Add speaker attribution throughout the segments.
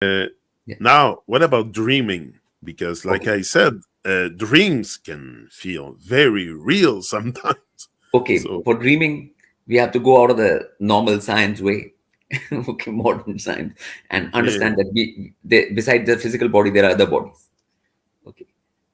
Speaker 1: Uh,
Speaker 2: Yeah.
Speaker 1: Now, what about dreaming? Because, like
Speaker 2: Okay.
Speaker 1: I said, dreams can feel very real sometimes.
Speaker 2: Okay.
Speaker 1: So,
Speaker 2: For dreaming, we have to go out of the normal science way. Okay, modern science, and
Speaker 1: yeah,
Speaker 2: understand that beside the physical body, there are other bodies. Okay.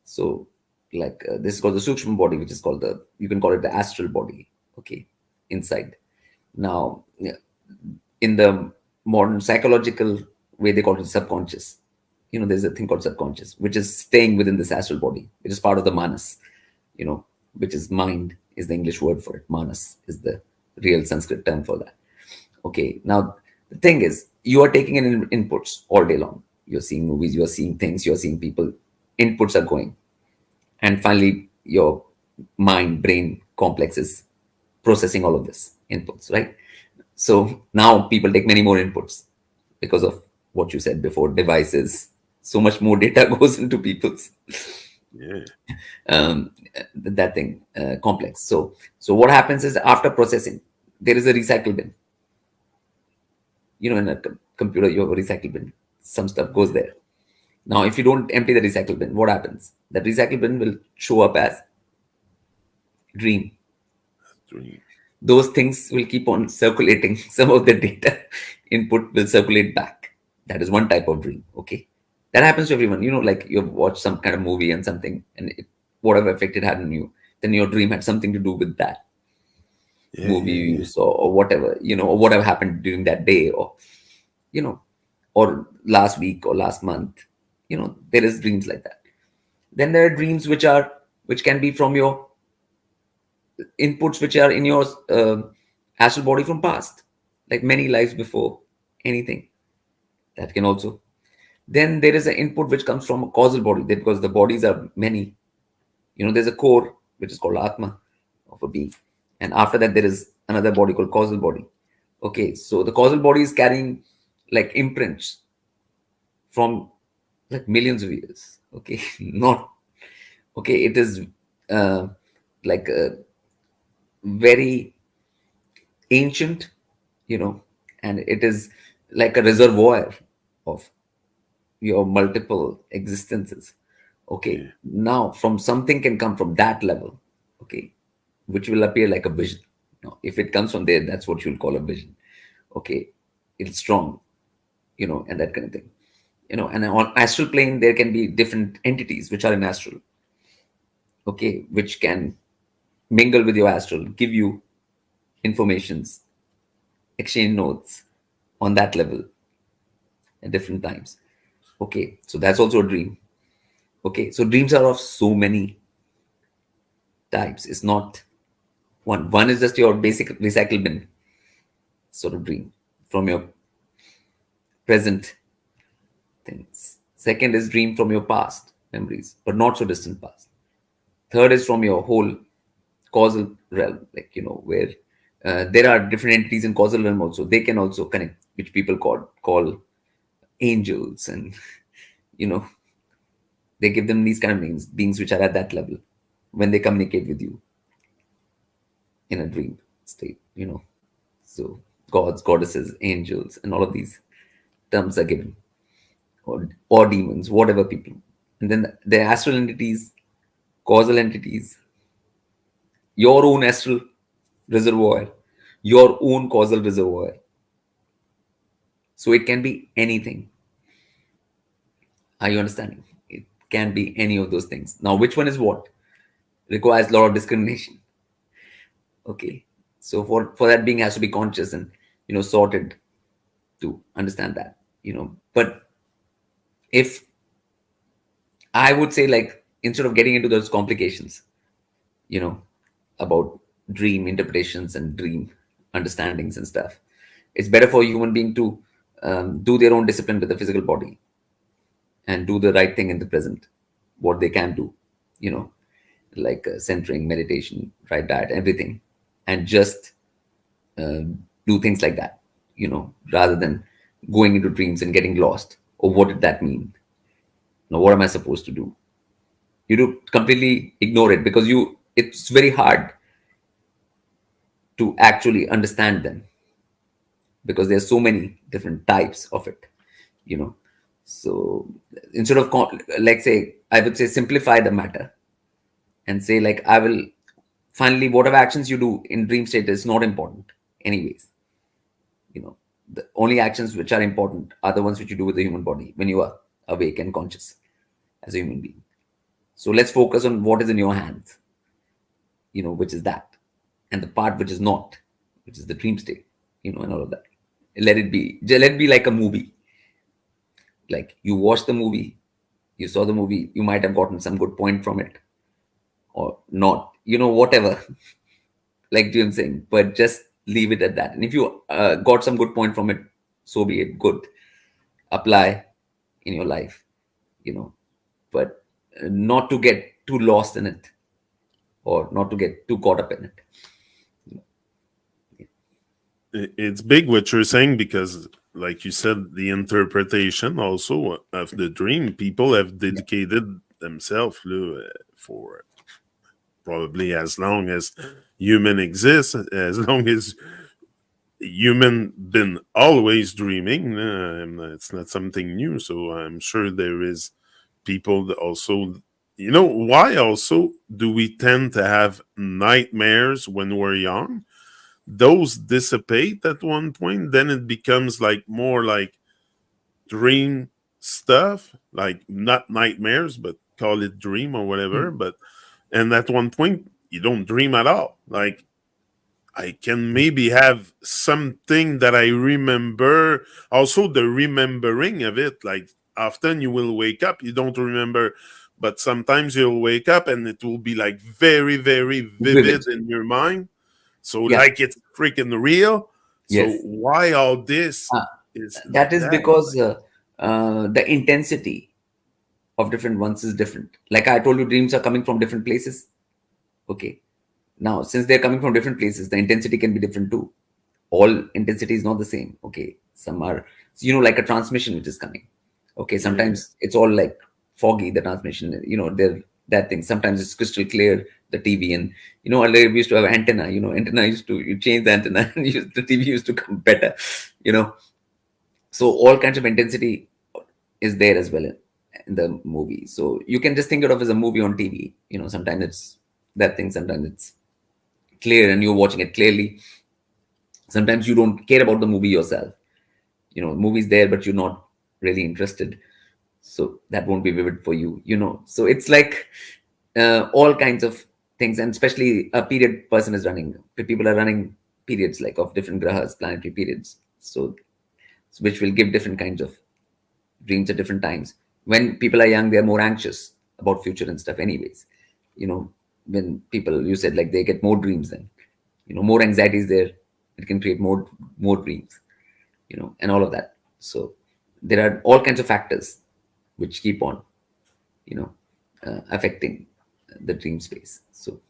Speaker 2: So, like this is called the Sukshma body, which is called you can call it the astral body. Okay. Inside. Now, yeah, in the modern psychological way, they call it subconscious. There's a thing called subconscious, which is staying within this astral body, which is part of the manas, which is mind, is the English word for it. Manas is the real Sanskrit term for that. Okay. Now, the thing is, you are taking in inputs all day long. You're seeing movies, you're seeing things, you're seeing people. Inputs are going. And finally, your mind brain complex is processing all of this inputs, right? So now people take many more inputs because of what you said before, devices. So much more data goes into people's
Speaker 1: yeah,
Speaker 2: um, that thing complex. So what happens is, after processing, there is a recycle bin. In a computer, you have a recycle bin. Some stuff goes
Speaker 1: yeah.
Speaker 2: there. Now, if you don't empty the recycle bin, what happens? That recycle bin will show up as dream.
Speaker 1: Dream.
Speaker 2: Those things will keep on circulating. Some of the data input will circulate back. That is one type of dream. Okay. That happens to everyone. Like you've watched some kind of movie and something, and whatever effect it had on you, then your dream had something to do with that
Speaker 1: Yeah,
Speaker 2: movie
Speaker 1: yeah,
Speaker 2: you
Speaker 1: yeah.
Speaker 2: saw, or whatever, or whatever happened during that day, you know, or last week or last month. There is dreams like that. Then there are dreams which can be from your inputs, which are in your astral body from past, like many lives before anything. That can also. Then there is an input which comes from a causal body, because the bodies are many. There's a core which is called Atma of a being, and after that there is another body called causal body. Okay, so the causal body is carrying like imprints from like millions of years. Okay, not okay. It is uh, like very ancient, and it is like a reservoir of your multiple existences. Okay,
Speaker 1: Yeah.
Speaker 2: now from something can come from that level. Okay, which will appear like a vision. Now, if it comes from there, that's what you'll call a vision. Okay, it's strong, and that kind of thing. And on astral plane, there can be different entities which are in astral. Okay, which can mingle with your astral, give you informations, exchange notes on that level at different times. Okay, so that's also a dream. Okay, so dreams are of so many types. It's not one. One is just your basic recycle bin sort of dream from your present things. Second is dream from your past memories, but not so distant past. Third is from your whole causal realm, like where there are different entities in causal realm also. They can also connect, which people call angels, and you know they give them these kind of names, beings which are at that level when they communicate with you in a dream state. So gods, goddesses, angels, and all of these terms are given, or demons, whatever people. And then the astral entities, causal entities, your own astral reservoir, your own causal reservoir. So it can be anything. Are you understanding? It can be any of those things. Now, which one is what? Requires a lot of discrimination. Okay. So for that, being has to be conscious and sorted to understand that. But if I would say, like, instead of getting into those complications, you know, about dream interpretations and dream understandings and stuff, it's better for a human being to do their own discipline with the physical body and do the right thing in the present, what they can do, you know, like centering, meditation, right diet, everything, and just uh, do things like that, rather than going into dreams and getting lost. Or what did that mean? Now, what am I supposed to do? You do completely ignore it, because it's very hard to actually understand them, because there's so many different types of it, you know. So instead of like say, I would say simplify the matter and say like, I will finally, whatever actions you do in dream state is not important anyways. The only actions which are important are the ones which you do with the human body when you are awake and conscious as a human being. So let's focus on what is in your hands, which is that, and the part which is not, which is the dream state, and all of that. Let it be. Let it be like a movie. Like you watched the movie, you saw the movie, you might have gotten some good point from it or not, whatever. Like Jim saying, but just leave it at that. And if you got some good point from it, so be it. Good, apply in your life, you know, but not to get too lost in it or not to get too caught up in it.
Speaker 1: It's big what you're saying because, like you said, the interpretation also of the dream, people have
Speaker 2: Yeah.
Speaker 1: dedicated themselves for probably as long as human exists, as long as human been always dreaming. It's not something new, so I'm sure there is people that also. Why also do we tend to have nightmares when we're young? Those dissipate at one point, then it becomes like more like dream stuff, like not nightmares, but call it dream or whatever.
Speaker 2: Hmm.
Speaker 1: But and at one point you don't dream at all. Like I can maybe have something that I remember, also the remembering of it. Like often you will wake up, you don't remember, but sometimes you'll wake up and it will be like very, very
Speaker 2: Vivid.
Speaker 1: vivid in your mind. So
Speaker 2: Yeah.
Speaker 1: like it's freaking real. So
Speaker 2: Yes.
Speaker 1: why all this
Speaker 2: Uh,
Speaker 1: is
Speaker 2: that
Speaker 1: like
Speaker 2: is
Speaker 1: that?
Speaker 2: because the intensity of different ones is different. Like I told you, dreams are coming from different places. Okay. Now, since they're coming from different places, the intensity can be different too. All intensity is not the same. Okay. Some are, like a transmission which is coming. Okay.
Speaker 1: Yeah.
Speaker 2: Sometimes it's all like foggy, the transmission, there, that thing. Sometimes it's crystal clear, the TV. And, earlier we used to have antenna, antenna used to, you change the antenna and the TV used to come better, you know. So all kinds of intensity is there as well in the movie. So you can just think it of as a movie on TV. Sometimes it's that thing, sometimes it's clear and you're watching it clearly. Sometimes you don't care about the movie yourself. Movie's there, but you're not really interested. So that won't be vivid for you. So it's like all kinds of things, and especially a period person is running. People are running periods like of different grahas, planetary periods. So which will give different kinds of dreams at different times. When people are young, they're more anxious about future and stuff anyways. When people, you said like they get more dreams, then more anxiety is there, it can create more dreams, and all of that. So there are all kinds of factors which keep on you know affecting the dream space. So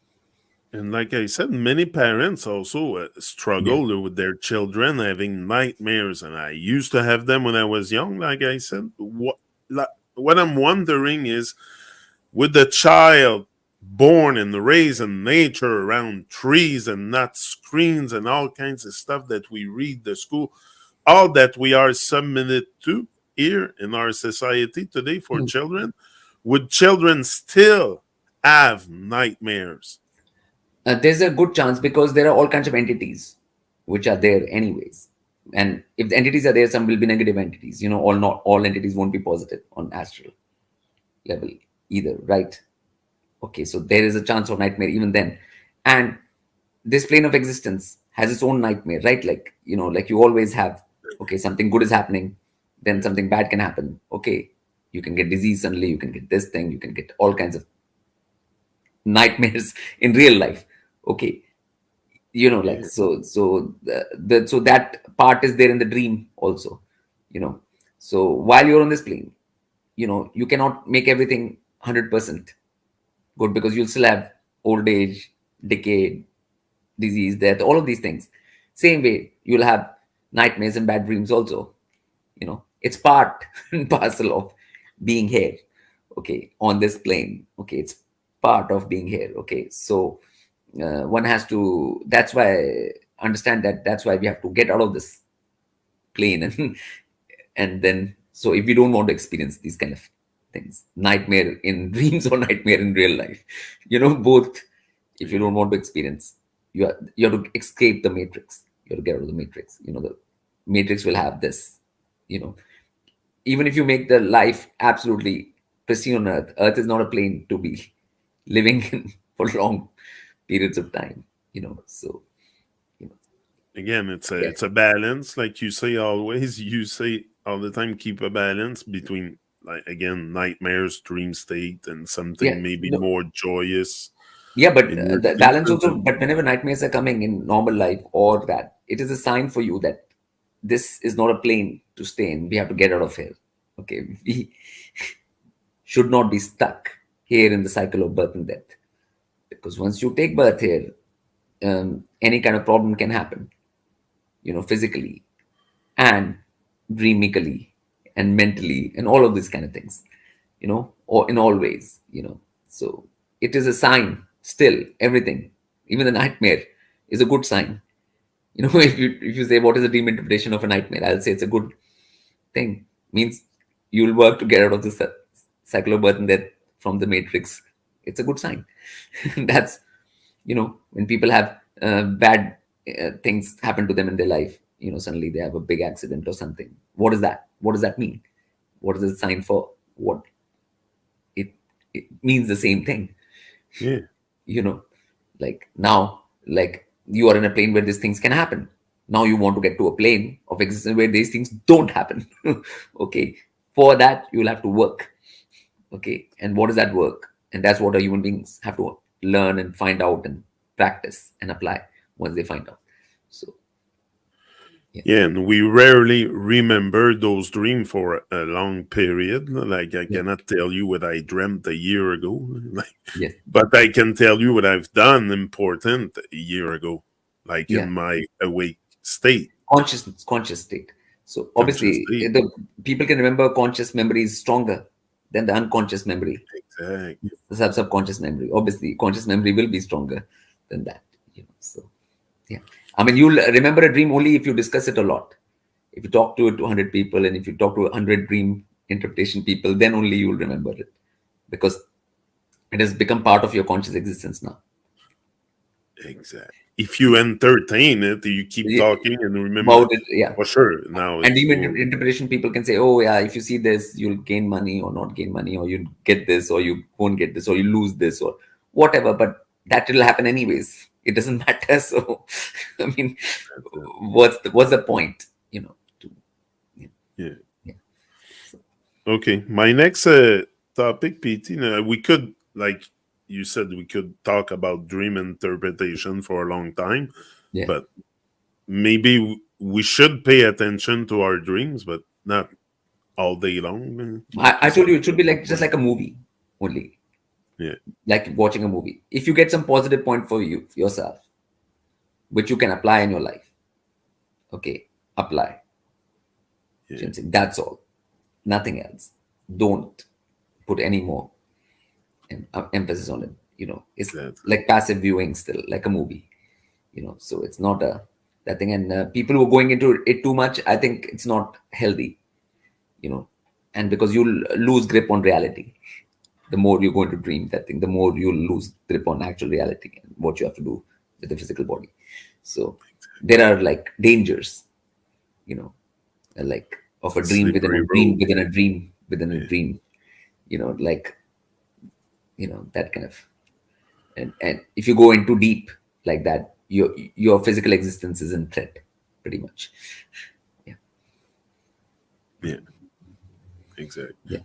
Speaker 1: And like I said, many parents also
Speaker 2: yeah.
Speaker 1: struggle with their children having nightmares, and I used to have them when I was young. Like I said, what I'm wondering is, with the child born and raised in nature around trees and not screens and all kinds of stuff that we read the school, all that we are submitted to here in our society today for children, would children still have nightmares?
Speaker 2: There's a good chance because there are all kinds of entities which are there anyways. And if the entities are there, some will be negative entities. All not all entities won't be positive on astral level either, right? Okay, so there is a chance of nightmare even then. And this plane of existence has its own nightmare, right? Like, like you always have, okay, something good is happening, then something bad can happen. Okay, you can get disease suddenly, you can get this thing, you can get all kinds of nightmares in real life. Okay, like
Speaker 1: Yeah.
Speaker 2: so that part is there in the dream also. you know so while you're on this plane, you cannot make everything 100% good, because you'll still have old age, decay, disease, death, all of these things. Same way you'll have nightmares and bad dreams also. It's part and parcel of being here, okay, on this plane. Okay, it's part of being here. Okay, so one has to, that's why, understand that, that's why we have to get out of this plane and and then So if you don't want to experience these kind of things, nightmare in dreams or nightmare in real life, both, if you
Speaker 1: Yeah.
Speaker 2: don't want to experience, you have to escape the matrix. You have to get out of the matrix. The matrix will have this, you know, even if you make the life absolutely pristine on earth, earth is not a plane to be living in for long periods of time, so, you know,
Speaker 1: Again,
Speaker 2: yeah,
Speaker 1: it's a balance, like you say always. You say all the time, keep a balance between, like, again, nightmares, dream state, and
Speaker 2: yeah,
Speaker 1: something maybe
Speaker 2: no,
Speaker 1: more joyous
Speaker 2: yeah, but
Speaker 1: in your
Speaker 2: the balance
Speaker 1: treatment.
Speaker 2: also, but whenever nightmares are coming in normal life, or that it is a sign for you that this is not a plane to stay in, we have to get out of here. Okay, we should not be stuck here in the cycle of birth and death, because once you take birth here, any kind of problem can happen, physically and dreamically and mentally and all of these kind of things, or in all ways, so it is a sign still, everything, even the nightmare is a good sign. If you say what is the dream interpretation of a nightmare, I'll say it's a good thing. Means you'll work to get out of the cycle of birth and death from the matrix. It's a good sign. That's, when people have bad things happen to them in their life, suddenly they have a big accident or something. What is that? What does that mean? What is it sign for? What it it means the same thing.
Speaker 1: Yeah,
Speaker 2: you know like now, like, you are in a plane where these things can happen. Now you want to get to a plane of existence where these things don't happen. Okay, for that you'll have to work. Okay, and what is that work? And that's what our human beings have to learn and find out and practice and apply once they find out. So, yeah,
Speaker 1: yeah, and we rarely remember those dreams for a long period. Like, I
Speaker 2: yeah,
Speaker 1: cannot tell you what I dreamt a year ago, like,
Speaker 2: yes,
Speaker 1: but I can tell you what I've done important a year ago, like
Speaker 2: yeah.
Speaker 1: in my awake state,
Speaker 2: Conscious state. So
Speaker 1: conscious
Speaker 2: obviously,
Speaker 1: state.
Speaker 2: the people can remember conscious memory is stronger than the unconscious memory,
Speaker 1: Exactly.
Speaker 2: the subconscious memory. Obviously, conscious memory will be stronger than that. So, yeah, I mean, you'll remember a dream only if you discuss it a lot. If you talk to it to 100 people, and if you talk to 100 dream interpretation people, then only you'll remember it, because it has become part of your conscious existence now.
Speaker 1: Exactly. If you entertain it, you keep
Speaker 2: Ye-
Speaker 1: talking and remember,
Speaker 2: About it, yeah.
Speaker 1: for sure. Now
Speaker 2: And
Speaker 1: it's
Speaker 2: dream
Speaker 1: go.
Speaker 2: interpretation people can say, oh yeah, if you see this, you'll gain money or not gain money, or you get this or you won't get this, or you lose this or whatever. But that will happen anyways. It doesn't matter. So, I mean, what's the point? To, yeah,
Speaker 1: Yeah.
Speaker 2: yeah. So,
Speaker 1: Okay. My next topic, PT. We could, like you said, we could talk about dream interpretation for a long time,
Speaker 2: yeah.
Speaker 1: but maybe we should pay attention to our dreams, but not all day long, like
Speaker 2: I
Speaker 1: you
Speaker 2: told
Speaker 1: said.
Speaker 2: you it should be like just like a movie only,
Speaker 1: Yeah.
Speaker 2: like watching a movie. If you get some positive point for yourself, which you can apply in your life, okay, apply.
Speaker 1: Yeah.
Speaker 2: James, that's all, nothing else. Don't put any more emphasis on it. It's
Speaker 1: Exactly.
Speaker 2: like passive viewing, still like a movie. So it's not a that thing. And people who are going into it too much, I think it's not healthy. You know, and because you'll lose grip on reality. The more you're going to dream that thing, the more you'll lose grip on actual reality and what you have to do with the physical body. So there are like dangers, you know, like of a dream within a
Speaker 1: Slippery
Speaker 2: dream
Speaker 1: road.
Speaker 2: within a dream within a
Speaker 1: Yeah.
Speaker 2: dream. Like, that kind of. And if you go into deep like that, your physical existence is in threat, pretty much. Yeah,
Speaker 1: Yeah. Exactly.
Speaker 2: yeah.